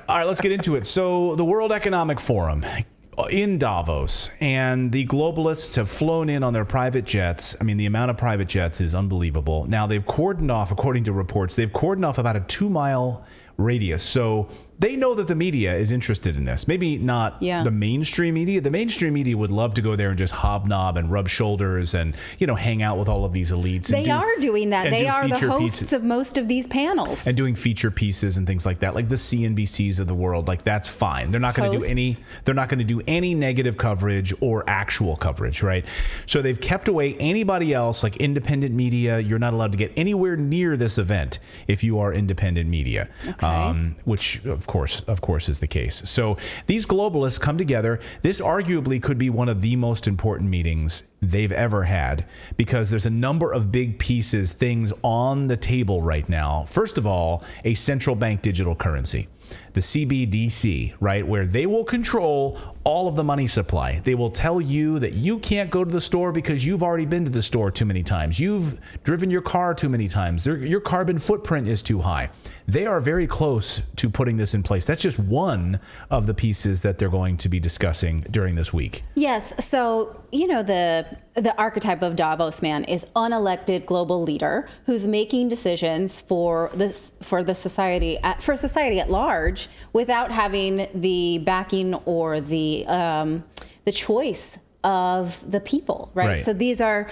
All right, let's get into it. So the World Economic Forum in Davos, and the globalists have flown in on their private jets. I mean, the amount of private jets is unbelievable. Now, they've cordoned off, according to reports, they've cordoned off about a 2-mile radius. So they know that the media is interested in this. Maybe not the mainstream media. The mainstream media would love to go there and just hobnob and rub shoulders and, hang out with all of these elites. They are doing that. They are the hosts of most of these panels. And doing feature pieces and things like that, like the CNBCs of the world. Like, that's fine. They're not going to do any negative coverage or actual coverage, right? So they've kept away anybody else, like independent media. You're not allowed to get anywhere near this event if you are independent media, which of course is the case. So these globalists come together. This arguably could be one of the most important meetings they've ever had, because there's a number of big things on the table right now. First of all, a central bank digital currency, the CBDC, right, where they will control all of the money supply. They will tell you that you can't go to the store because you've already been to the store too many times. You've driven your car too many times. Your carbon footprint is too high. They are very close to putting this in place. That's just one of the pieces that they're going to be discussing during this week. Yes. So, the archetype of Davos man is unelected global leader who's making decisions for society at large without having the backing or the choice of the people, right? So these are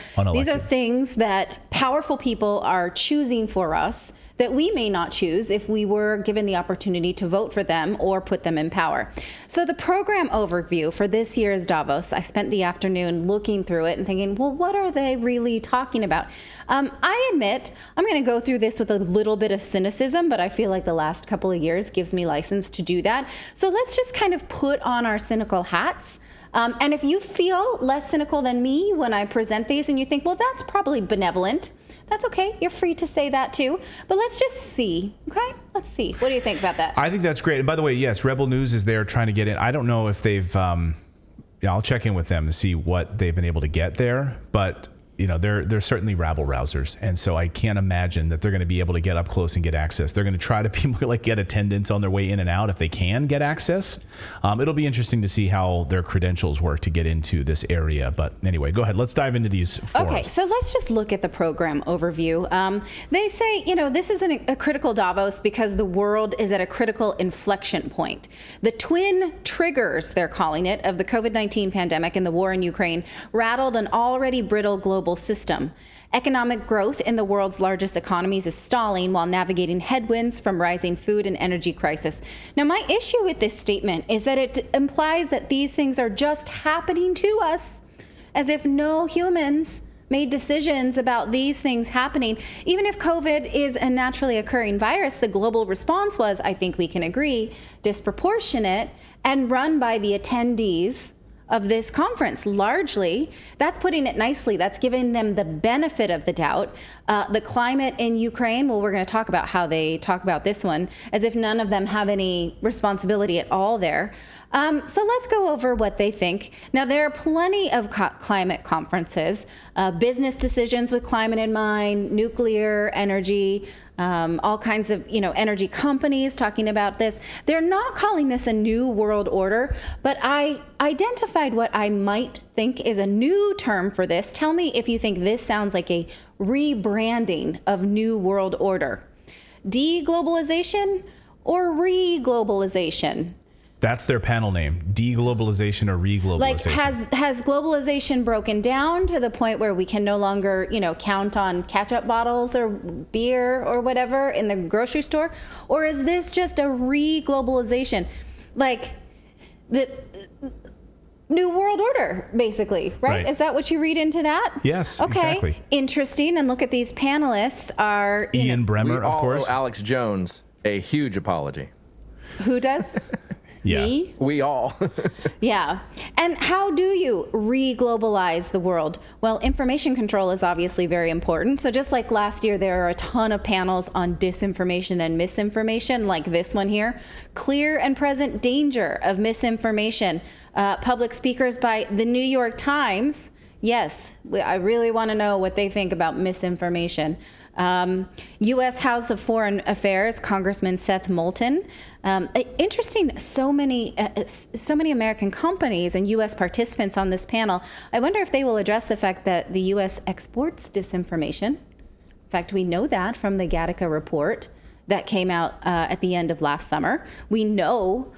things that powerful people are choosing for us that we may not choose if we were given the opportunity to vote for them or put them in power. So the program overview for this year's Davos, I spent the afternoon looking through it and thinking, well, what are they really talking about? I admit I'm going to go through this with a little bit of cynicism, but I feel like the last couple of years gives me license to do that. So let's just kind of put on our cynical hats. And if you feel less cynical than me when I present these and you think, well, that's probably benevolent, that's okay. You're free to say that too. But let's just see, okay? Let's see. What do you think about that? I think that's great. And by the way, yes, Rebel News is there trying to get in. I don't know if they've, I'll check in with them to see what they've been able to get there. But, they're certainly rabble rousers. And so I can't imagine that they're going to be able to get up close and get access. They're going to try to get attendance on their way in and out if they can get access. It'll be interesting to see how their credentials work to get into this area. But anyway, go ahead. Let's dive into these forums. Okay, so let's just look at the program overview. They say, this is a critical Davos because the world is at a critical inflection point. The twin triggers, they're calling it, of the COVID-19 pandemic and the war in Ukraine rattled an already brittle global system. Economic growth in the world's largest economies is stalling while navigating headwinds from rising food and energy crisis. Now, my issue with this statement is that it implies that these things are just happening to us, as if no humans made decisions about these things happening. Even if COVID is a naturally occurring virus, the global response was, I think we can agree, disproportionate and run by the attendees of this conference. Largely, that's putting it nicely. That's giving them the benefit of the doubt. The climate in Ukraine, well, we're going to talk about how they talk about this one, as if none of them have any responsibility at all there. So let's go over what they think. Now, there are plenty of climate conferences, business decisions with climate in mind, nuclear energy, all kinds of, energy companies talking about this. They're not calling this a new world order, but I identified what I might think is a new term for this. Tell me if you think this sounds like a rebranding of new world order. De-globalization or re-globalization? That's their panel name, de-globalization or re-globalization. Like, has globalization broken down to the point where we can no longer, count on ketchup bottles or beer or whatever in the grocery store? Or is this just a re-globalization? Like the new world order, basically, right? Is that what you read into that? Yes, okay. Exactly. Interesting. And look at these panelists are... Ian Bremmer, of course. Alex Jones, a huge apology. Who does? Yeah. Me? We all. Yeah. And how do you re-globalize the world? Well, information control is obviously very important. So just like last year, there are a ton of panels on disinformation and misinformation, like this one here. Clear and present danger of misinformation. Public speakers by the New York Times. Yes, I really want to know what they think about misinformation. U.S. House of Foreign Affairs Congressman Seth Moulton. Interesting, so many American companies and U.S. participants on this panel. I wonder if they will address the fact that the U.S. exports disinformation. In fact, we know that from the Gattaca report that came out at the end of last summer. We know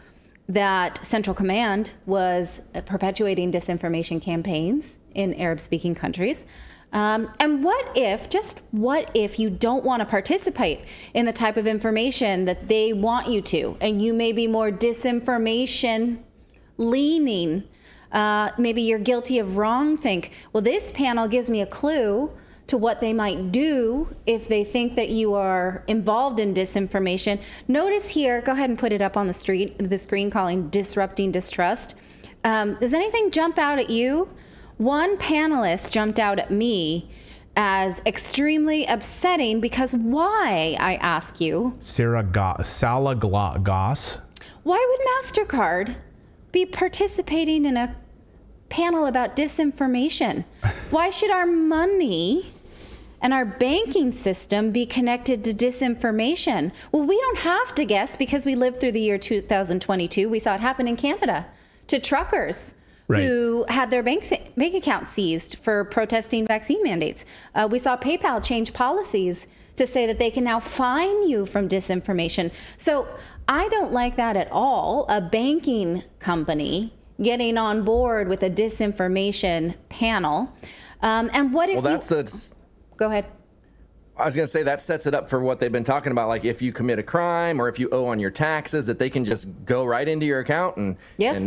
that Central Command was perpetuating disinformation campaigns in Arab-speaking countries. And what if you don't want to participate in the type of information that they want you to, and you may be more disinformation leaning, maybe you're guilty of wrongthink. Well, this panel gives me a clue to what they might do if they think that you are involved in disinformation. Notice here, go ahead and put it up on the screen, calling disrupting distrust. Does anything jump out at you? One panelist jumped out at me as extremely upsetting because why, I ask you? Sarah Goss. Why would MasterCard be participating in a panel about disinformation? Why should our money and our banking system be connected to disinformation? Well, we don't have to guess because we lived through the year 2022. We saw it happen in Canada to truckers. Right. Who had their bank accounts seized for protesting vaccine mandates. We saw PayPal change policies to say that they can now fine you from disinformation. So I don't like that at all. A banking company getting on board with a disinformation panel. And what if Go ahead. I was going to say that sets it up for what they've been talking about, like if you commit a crime or if you owe on your taxes, that they can just go right into your account and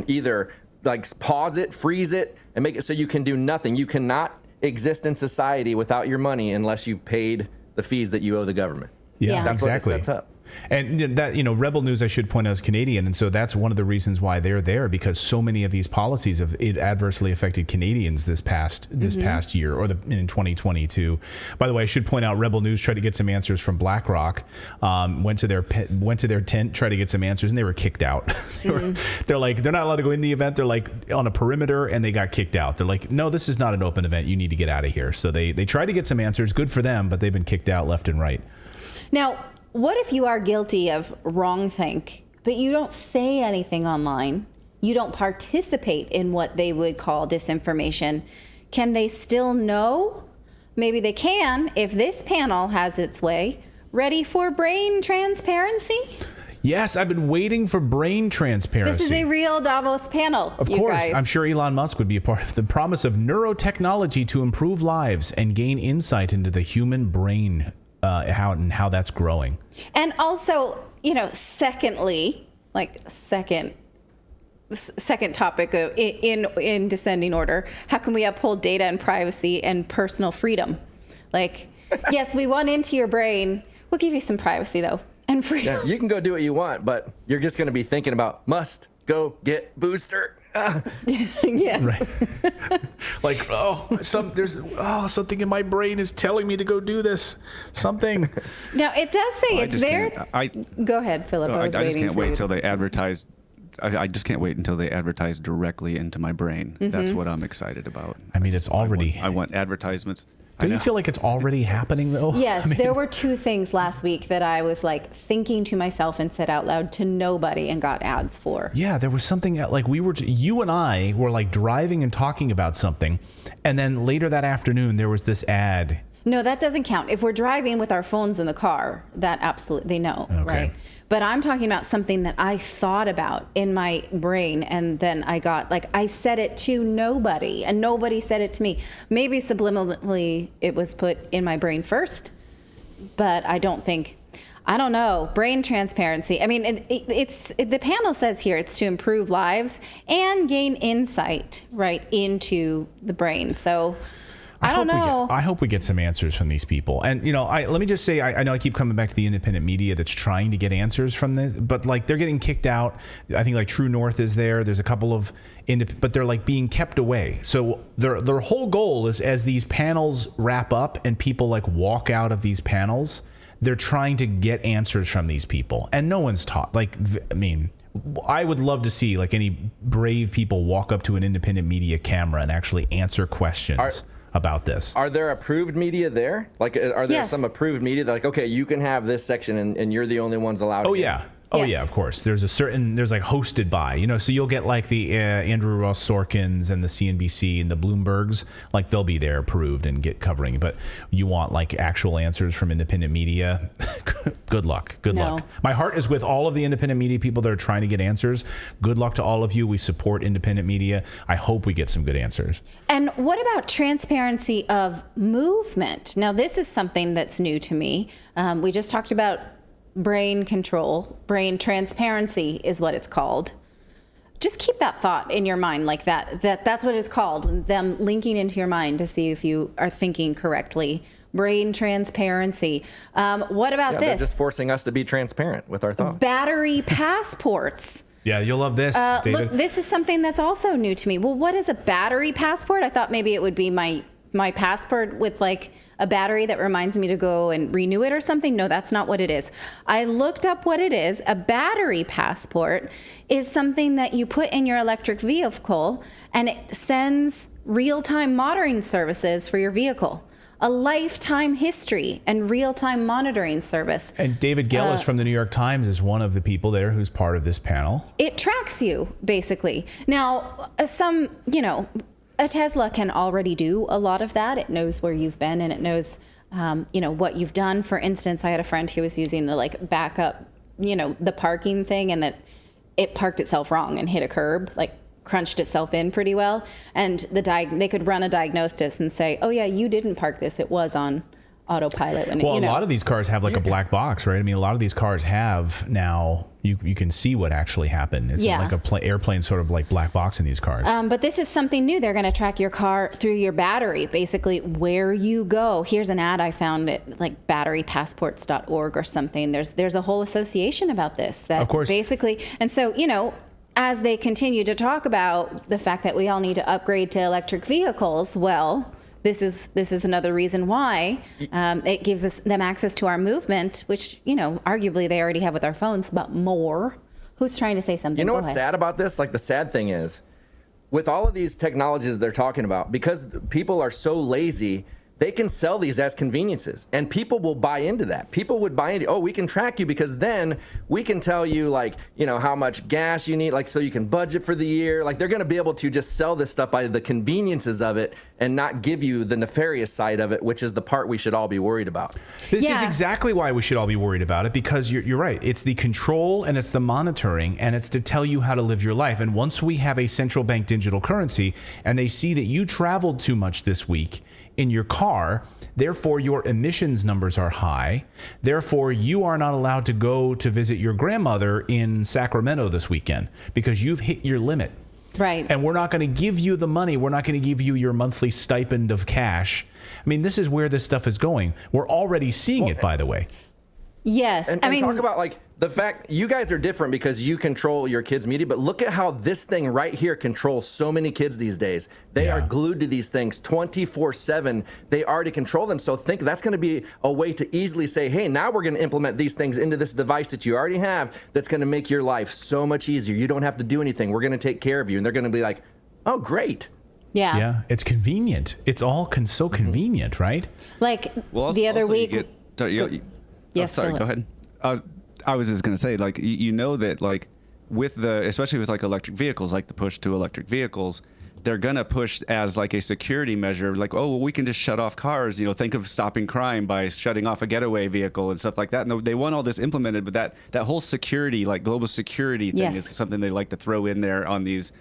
either like pause it, freeze it, and make it so you can do nothing. You cannot exist in society without your money unless you've paid the fees that you owe the government. Yeah, that's exactly. what it sets up. And that, Rebel News, I should point out, is Canadian. And so that's one of the reasons why they're there, because so many of these policies have adversely affected Canadians this past year or in 2022. By the way, I should point out Rebel News tried to get some answers from BlackRock, went to their tent, tried to get some answers, and they were kicked out. They're like, they're not allowed to go in the event. They're like on a perimeter and they got kicked out. They're like, no, this is not an open event. You need to get out of here. So they tried to get some answers. Good for them, but they've been kicked out left and right. Now, what if you are guilty of wrongthink, but you don't say anything online? You don't participate in what they would call disinformation. Can they still know? Maybe they can if this panel has its way. Ready for brain transparency? Yes, I've been waiting for brain transparency. This is a real Davos panel. Of course. Guys. I'm sure Elon Musk would be a part of the promise of neurotechnology to improve lives and gain insight into the human brain. How that's growing. And also, secondly, second topic in descending order, how can we uphold data and privacy and personal freedom? Yes, we want into your brain. We'll give you some privacy, though, and freedom. Yeah, you can go do what you want, but you're just going to be thinking about must go get booster. Yes. Right. There's something in my brain is telling me to go do this. Something. Now it does say it's there. Go ahead, Philip. I just can't wait until they advertise. I just can't wait until they advertise directly into my brain. That's what I'm excited about. I mean, it's already. I want advertisements. Don't you feel like it's already happening, though? Yes, there were two things last week that I was thinking to myself and said out loud to nobody and got ads for. Yeah, there was something you and I were driving and talking about something, and then later that afternoon there was this ad. No, that doesn't count. If we're driving with our phones in the car, that absolutely no, okay. Right? But I'm talking about something that I thought about in my brain, and then I got, I said it to nobody, and nobody said it to me. Maybe subliminally it was put in my brain first, but I don't know. Brain transparency. I mean, it's the panel says here it's to improve lives and gain insight, right, into the brain. So I don't know. I hope we get some answers from these people. And, let me just say, I know I keep coming back to the independent media that's trying to get answers from this, but they're getting kicked out. I think True North is there. There's a couple of, but they're being kept away. So their whole goal is, as these panels wrap up and people walk out of these panels, they're trying to get answers from these people. And no one's taught. I would love to see any brave people walk up to an independent media camera and actually answer questions. about this. Are there approved media there? Like, are there Yes. some approved media that, like, okay, you can have this section and you're the only ones allowed? Oh, in? yeah. Oh, Yes. yeah, of course. There's like hosted by, so you'll get like the Andrew Ross Sorkins and the CNBC and the Bloombergs, like they'll be there approved and get covering. But you want like actual answers from independent media. Good luck. Good luck. My heart is with all of the independent media people that are trying to get answers. Good luck to all of you. We support independent media. I hope we get some good answers. And what about transparency of movement? Now, this is something that's new to me. We just talked about brain control. Brain transparency is what it's called. Just keep that thought in your mind, like that's what it's called, them linking into your mind to see if you are thinking correctly. Brain transparency. What about this? They're just forcing us to be transparent with our thoughts. Battery passports. Yeah, you'll love this, David. Look, this is something that's also new to me. Well, what is a battery passport? I thought maybe it would be my passport with like a battery that reminds me to go and renew it or something. No, that's not what it is. I looked up what it is. A battery passport is something that you put in your electric vehicle and it sends real-time monitoring services for your vehicle. A lifetime history and real-time monitoring service. And David Gellis from the New York Times is one of the people there who's part of this panel. It tracks you, basically. Now, a Tesla can already do a lot of that. It knows where you've been and it knows, what you've done. For instance, I had a friend who was using the like backup, the parking thing, and that it parked itself wrong and hit a curb, like crunched itself in pretty well. And they could run a diagnosis and say, oh yeah, you didn't park this. It was on autopilot. And a lot of these cars have like a black box, right? I mean, a lot of these cars have now, you can see what actually happened. It's like a airplane sort of like black box in these cars. But this is something new. They're going to track your car through your battery, basically where you go. Here's an ad I found at like batterypassports.org or something. There's a whole association about this. That of course. Basically, and so, as they continue to talk about the fact that we all need to upgrade to electric vehicles, well, this is another reason why it gives them access to our movement, which, arguably they already have with our phones, but more. Who's trying to say something? You know what's sad about this? Like, the sad thing is, with all of these technologies they're talking about, because people are so lazy, they can sell these as conveniences, and people will buy into that. People would buy into, oh, we can track you because then we can tell you, like, how much gas you need, like, so you can budget for the year. Like, they're going to be able to just sell this stuff by the conveniences of it and not give you the nefarious side of it, which is the part we should all be worried about. This is exactly why we should all be worried about it, because you're right. It's the control and it's the monitoring and it's to tell you how to live your life. And once we have a central bank digital currency and they see that you traveled too much this week in your car, therefore your emissions numbers are high, therefore you are not allowed to go to visit your grandmother in Sacramento this weekend because you've hit your limit. Right. And we're not going to give you the money. We're not going to give you your monthly stipend of cash. I mean, this is where this stuff is going. We're already seeing it, by the way. Yes. And talk about like the fact you guys are different because you control your kids' media, but look at how this thing right here controls so many kids these days. They are glued to these things 24/7. They already control them. So think that's going to be a way to easily say, hey, now we're going to implement these things into this device that you already have that's going to make your life so much easier. You don't have to do anything. We're going to take care of you. And they're going to be like, oh, great. Yeah. Yeah. It's convenient. It's all so convenient, right? Like the other week. Yes, sorry, go ahead. I was just going to say, like, that, like, especially with like electric vehicles, like the push to electric vehicles, they're going to push as like a security measure, like, oh, well, we can just shut off cars. Think of stopping crime by shutting off a getaway vehicle and stuff like that. And they want all this implemented, but that whole security, like global security thing is something they like to throw in there on these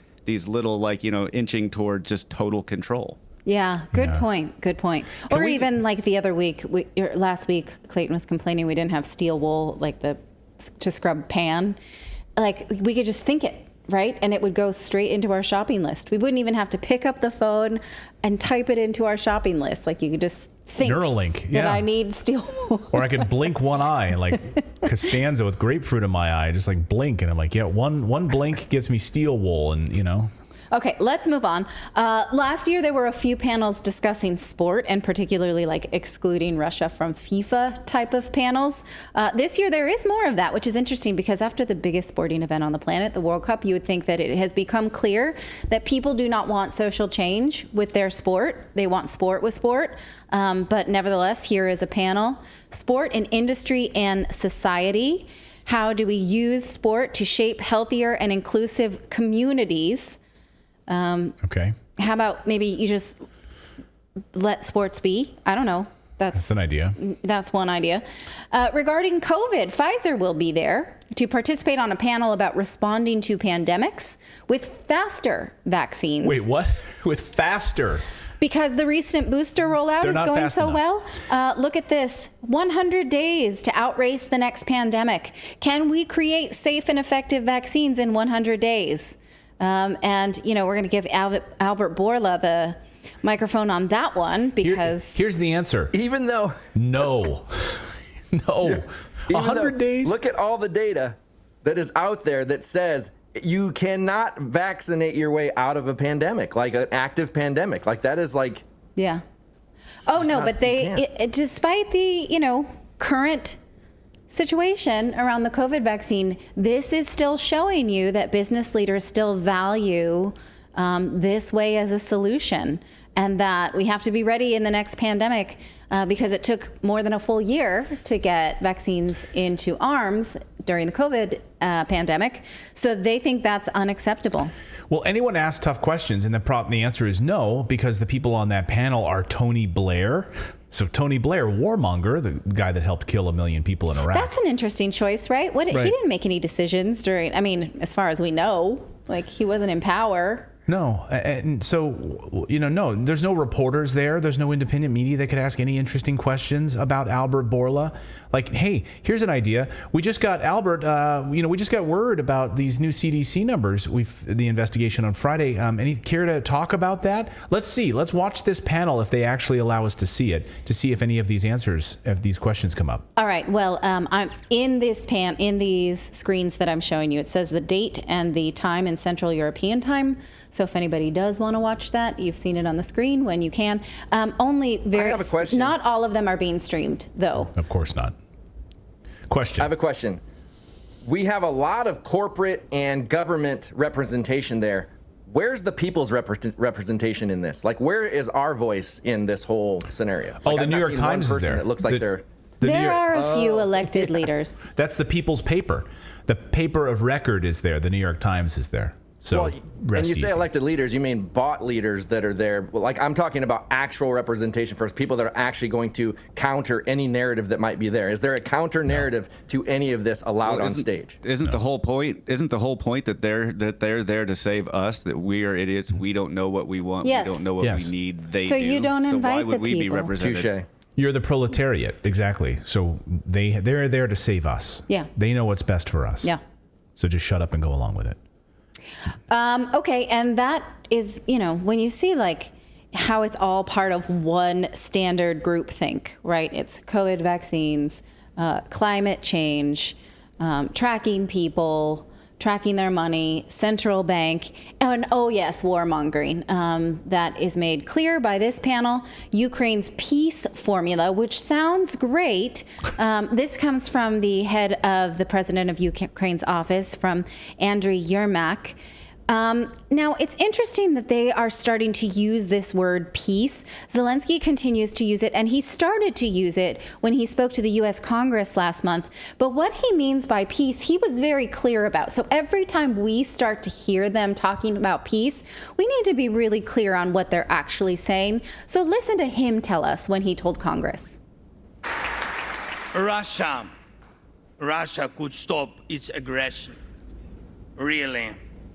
little, like, inching toward just total control. Yeah, good point. Good point. Or even like the other week, last week, Clayton was complaining we didn't have steel wool, like to scrub pan. Like, we could just think it, right? And it would go straight into our shopping list. We wouldn't even have to pick up the phone and type it into our shopping list. Like, you could just think Neuralink, that I need steel wool. Or I could blink one eye, like Costanza with grapefruit in my eye, just like blink. And I'm like, yeah, one blink gets me steel wool, and Okay, let's move on. Last year, there were a few panels discussing sport, and particularly like excluding Russia from FIFA type of panels. This year, there is more of that, which is interesting because after the biggest sporting event on the planet, the World Cup, you would think that it has become clear that people do not want social change with their sport. They want sport with sport. But nevertheless, here is a panel. Sport in industry and society. How do we use sport to shape healthier and inclusive communities? Okay. How about maybe you just let sports be? I don't know. That's an idea. That's one idea. Regarding COVID, Pfizer will be there to participate on a panel about responding to pandemics with faster vaccines. Wait, what? With faster? Because the recent booster rollout is going so well. Look at this. 100 days to outrace the next pandemic. Can we create safe and effective vaccines in 100 days? And, you know, we're going to give Albert Bourla the microphone on that one because... Here's the answer. Even though... No. No. 100 days? Look at all the data that is out there that says you cannot vaccinate your way out of a pandemic, like an active pandemic. Like that is like... Yeah. Oh, no, but despite the, you know, current situation around the COVID vaccine, this is still showing you that business leaders still value this way as a solution, and that we have to be ready in the next pandemic because it took more than a full year to get vaccines into arms during the COVID pandemic. So they think that's unacceptable. Well, anyone asks tough questions, and the answer is no, because the people on that panel are Tony Blair. So Tony Blair, warmonger, the guy that helped kill 1 million people in Iraq. That's an interesting choice, right? He didn't make any decisions during, I mean, as far as we know, like he wasn't in power. No. And so, you know, no, there's no reporters there. There's no independent media that could ask any interesting questions about Albert Bourla. Like, hey, here's an idea. We just got we just got word about these new CDC numbers. The investigation on Friday. Any care to talk about that? Let's watch this panel if they actually allow us to see it, to see if any of these these questions come up. All right. Well, I'm in these screens that I'm showing you. It says the date and the time in Central European time. So if anybody does want to watch that, you've seen it on the screen when you can. I have a question. Not all of them are being streamed, though. Of course not. Question. I have a question. We have a lot of corporate and government representation there. Where's the people's representation in this? Like, where is our voice in this whole scenario? The New York Times is there. It looks like they're... There are a few elected leaders. That's the people's paper. The paper of record is there. The New York Times is there. So, when you say elected leaders, you mean bought leaders that are there. Like, I'm talking about actual representation first, people that are actually going to counter any narrative that might be there. Is there a counter narrative to any of this allowed on stage? Isn't the whole point that they're there to save us? That we are idiots. We don't know what we want. Yes. We don't know what we need. They so do. You don't invite why would the we be people. represented? Touche. You're the proletariat, exactly. So they're there to save us. Yeah. They know what's best for us. Yeah. So just shut up and go along with it. Okay, and that is, you know, when you see like how it's all part of one standard groupthink, right? It's COVID vaccines, climate change, tracking people, tracking their money, central bank, and oh yes, warmongering. That is made clear by this panel. Ukraine's peace formula, which sounds great. This comes from the head of the president of Ukraine's office, from Andriy Yermak. Now, it's interesting that they are starting to use this word peace. Zelensky continues to use it, and he started to use it when he spoke to the U.S. Congress last month. But what he means by peace, he was very clear about. So every time we start to hear them talking about peace, we need to be really clear on what they're actually saying. So listen to him tell us when he told Congress. Russia could stop its aggression, really,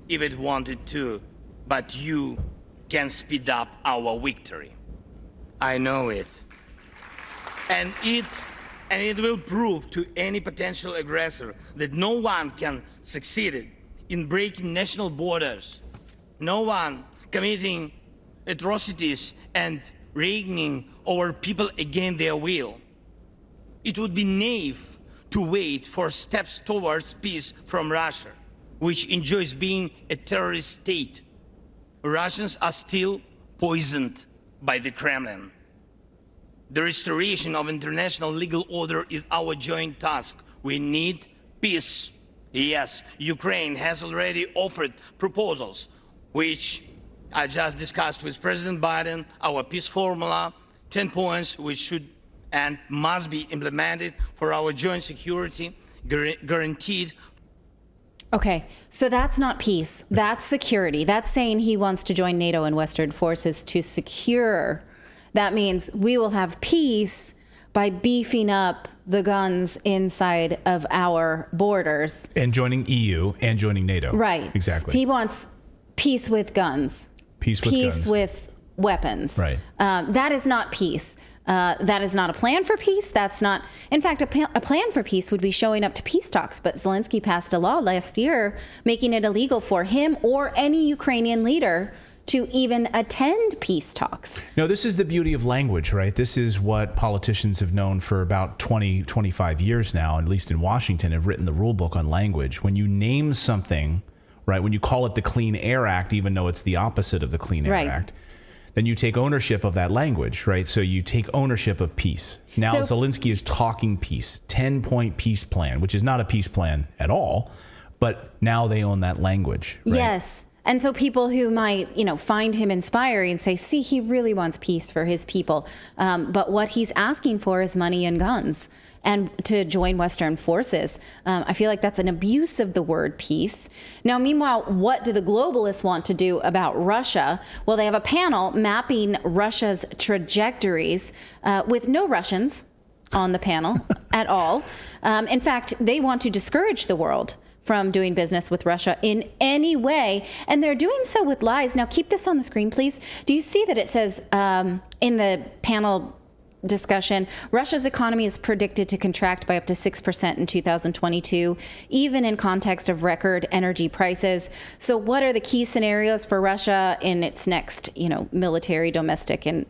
if it wanted to, but you can speed up our victory. I know it. And it will prove to any potential aggressor that no one can succeed in breaking national borders, no one committing atrocities and reigning over people against their will. It would be naive to wait for steps towards peace from Russia, which enjoys being a terrorist state. Russians are still poisoned by the Kremlin. The restoration of international legal order is our joint task. We need peace. Yes, Ukraine has already offered proposals, which I just discussed with President Biden, our peace formula, 10 points which should and must be implemented for our joint security, guaranteed. Okay, so that's not peace. That's security. That's saying he wants to join NATO and Western forces to secure. That means we will have peace by beefing up the guns inside of our borders. And joining EU and joining NATO. Right. Exactly. He wants peace with guns. Peace with weapons. Right. That is not peace. That is not a plan for peace. That's not, in fact, a plan for peace would be showing up to peace talks. But Zelensky passed a law last year making it illegal for him or any Ukrainian leader to even attend peace talks. No, this is the beauty of language, right? This is what politicians have known for about 20, 25 years now, at least in Washington, have written the rule book on language. When you name something, right, when you call it the Clean Air Act, even though it's the opposite of the Clean Air Act, then you take ownership of that language, right? So you take ownership of peace. Now Zelensky is talking peace, 10-point peace plan, which is not a peace plan at all, but now they own that language. Right? Yes. And so people who might, find him inspiring and say, see, he really wants peace for his people. But what he's asking for is money and guns and to join Western forces. I feel like that's an abuse of the word peace. Now, meanwhile, what do the globalists want to do about Russia? Well, they have a panel mapping Russia's trajectories with no Russians on the panel at all. In fact, they want to discourage the world from doing business with Russia in any way. And they're doing so with lies. Now, keep this on the screen, please. Do you see that it says in the panel discussion, Russia's economy is predicted to contract by up to 6% in 2022, even in context of record energy prices. So what are the key scenarios for Russia in its next, military, domestic, and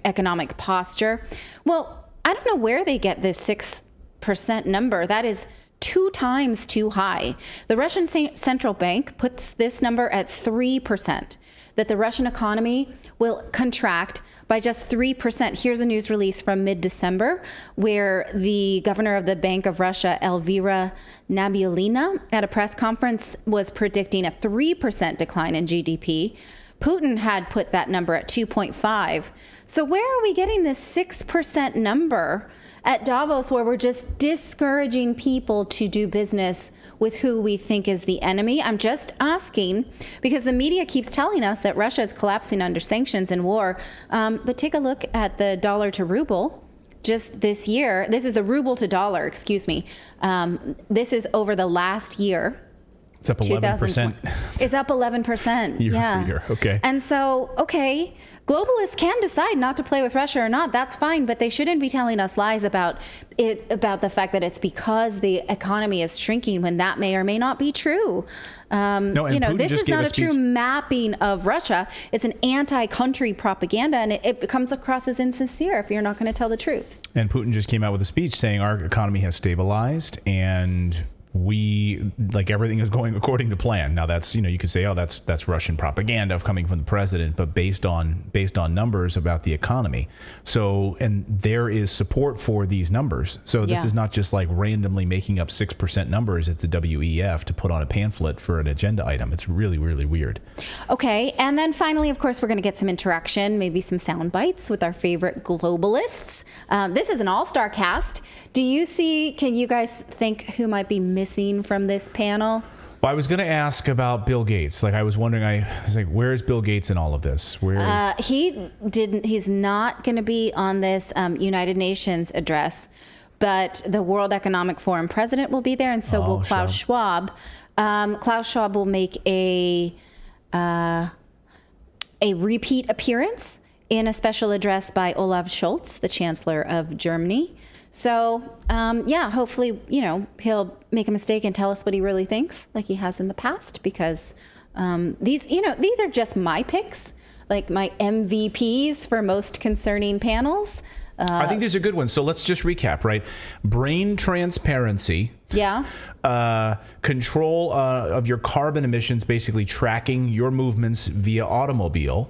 economic posture? Well, I don't know where they get this 6% number. That is 2 times too high. The Russian central bank puts this number at 3%, that the Russian economy will contract by just 3%. Here's a news release from mid-December where the governor of the Bank of Russia, Elvira Nabiullina, at a press conference was predicting a 3% decline in GDP. Putin had put that number at 2.5. So where are we getting this 6% number at Davos, where we're just discouraging people to do business with who we think is the enemy? I'm just asking because the media keeps telling us that Russia is collapsing under sanctions and war. But take a look at the dollar to ruble just this year. This is the ruble to dollar, excuse me. This is over the last year. It's up 11%. It's up 11%. Year. Okay. And so, globalists can decide not to play with Russia or not. That's fine, but they shouldn't be telling us lies about it, about the fact that it's because the economy is shrinking when that may or may not be true. This is not a true mapping of Russia. It's an anti-country propaganda, and it comes across as insincere if you're not going to tell the truth. And Putin just came out with a speech saying our economy has stabilized and everything is going according to plan. Now that's, you could say, oh, that's Russian propaganda coming from the president, but based on numbers about the economy. So, and there is support for these numbers. So this is not just like randomly making up 6% numbers at the WEF to put on a pamphlet for an agenda item. It's really, really weird. Okay. And then finally, of course, we're going to get some interaction, maybe some sound bites with our favorite globalists. This is an all-star cast. Can you guys think who might be missing from this panel? Well, I was going to ask about Bill Gates. I was wondering, where is Bill Gates in all of this? He's not going to be on this United Nations address, but the World Economic Forum president will be there, and so will Klaus Schwab. Klaus Schwab will make a repeat appearance in a special address by Olaf Scholz, the Chancellor of Germany. So, hopefully, he'll make a mistake and tell us what he really thinks, like he has in the past, because these are just my picks, like my MVPs for most concerning panels. I think these are good ones. So let's just recap, right? Brain transparency, Yeah. Control of your carbon emissions, basically tracking your movements via automobile.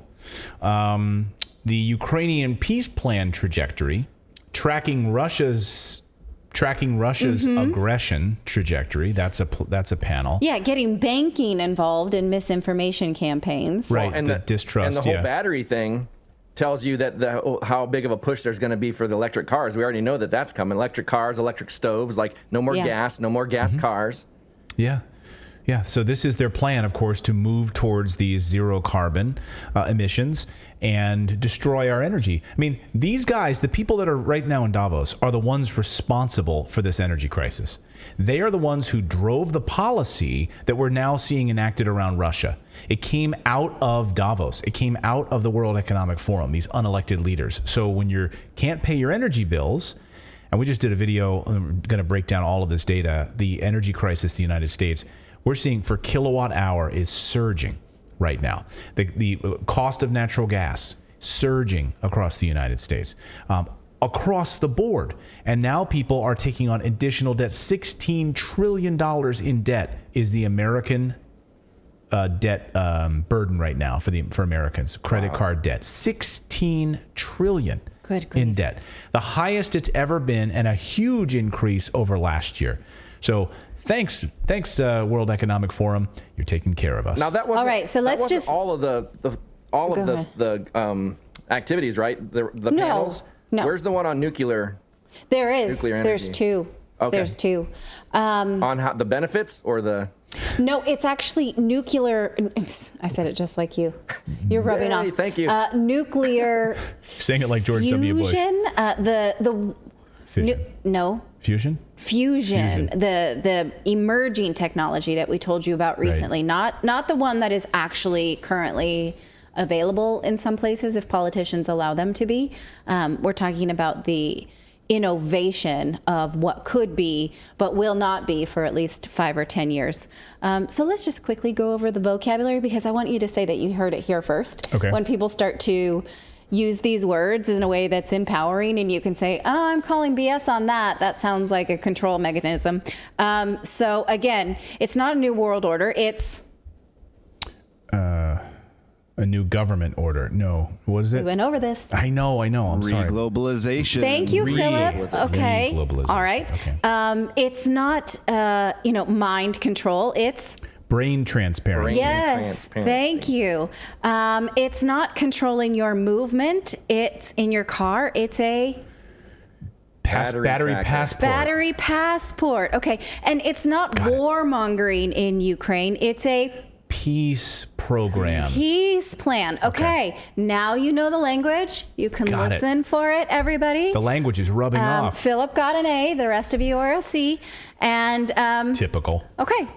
The Ukrainian peace plan trajectory, tracking Russia's aggression trajectory. That's a panel. Yeah, getting banking involved in misinformation campaigns. Right, and the distrust. And the whole battery thing tells you that how big of a push there's going to be for the electric cars. We already know that that's coming. Electric cars, electric stoves, like no more gas, no more gas cars. Yeah. Yeah, so this is their plan, of course, to move towards these zero carbon emissions and destroy our energy. I mean, these guys, the people that are right now in Davos, are the ones responsible for this energy crisis. They are the ones who drove the policy that we're now seeing enacted around Russia. It came out of Davos. It came out of the World Economic Forum, these unelected leaders. So when you can't pay your energy bills, and we just did a video, I'm going to break down all of this data, the energy crisis in the United States, we're seeing for kilowatt hour is surging right now. The cost of natural gas surging across the United States, across the board. And now people are taking on additional debt. $16 trillion in debt is the American debt burden right now for Americans. Credit card debt, $16 trillion in debt. The highest it's ever been, and a huge increase over last year. So thanks, World Economic Forum. You're taking care of us. Now that wasn't all right. So let's just all of the activities, right? The panels. No. Where's the one on nuclear? There is. Nuclear energy? There's two. Okay. There's two. On how, the benefits or the? No, it's actually nuclear. Oops, I said it just like you. You're rubbing off. Thank you. Nuclear. Saying it like George W. Bush. Fusion. Fission. No. Fusion? Fusion. The emerging technology that we told you about recently, not the one that is actually currently available in some places if politicians allow them to be. We're talking about the innovation of what could be but will not be for at least 5 or 10 years. So let's just quickly go over the vocabulary, because I want you to say that you heard it here first. Okay. When people start to use these words in a way that's empowering, and you can say, oh, I'm calling BS on that. That sounds like a control mechanism. So again, it's not a new world order. It's a new government order. No. What is it? We went over this. I know. I'm sorry. Re-globalization. Thank you, Philip. Okay. Re-globalization. All right. Okay. It's not, mind control. It's brain transparency. yes. Thank you. It's not controlling your movement. It's in your car. It's a Battery passport. battery passport. Okay. And it's not warmongering in Ukraine. It's a Peace program. peace plan. Okay. Now you know the language. You can Got it. listen for it, everybody. The language is rubbing off. Philip got an A. The rest of you are a C. And Typical. okay,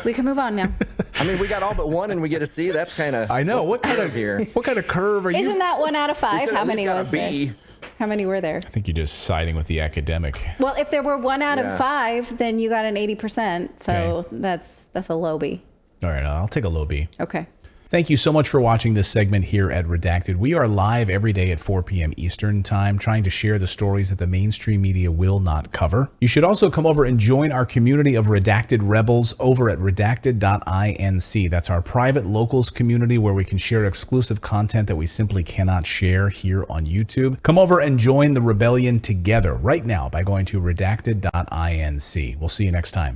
we can move on now. I mean, we got all but one, and we get a C. That's kind of. I know. What kind of curve are you? Isn't that 1 out of 5? How many got was a B. there? How many were there? I think you're just siding with the academic. Well, if there were 1 out Yeah. of 5, then you got an 80%. So Okay. that's a low B. All right, I'll take a low B. Okay. Thank you so much for watching this segment here at Redacted. We are live every day at 4 p.m. Eastern Time, trying to share the stories that the mainstream media will not cover. You should also come over and join our community of Redacted Rebels over at redacted.inc. That's our private locals community where we can share exclusive content that we simply cannot share here on YouTube. Come over and join the rebellion together right now by going to redacted.inc. We'll see you next time.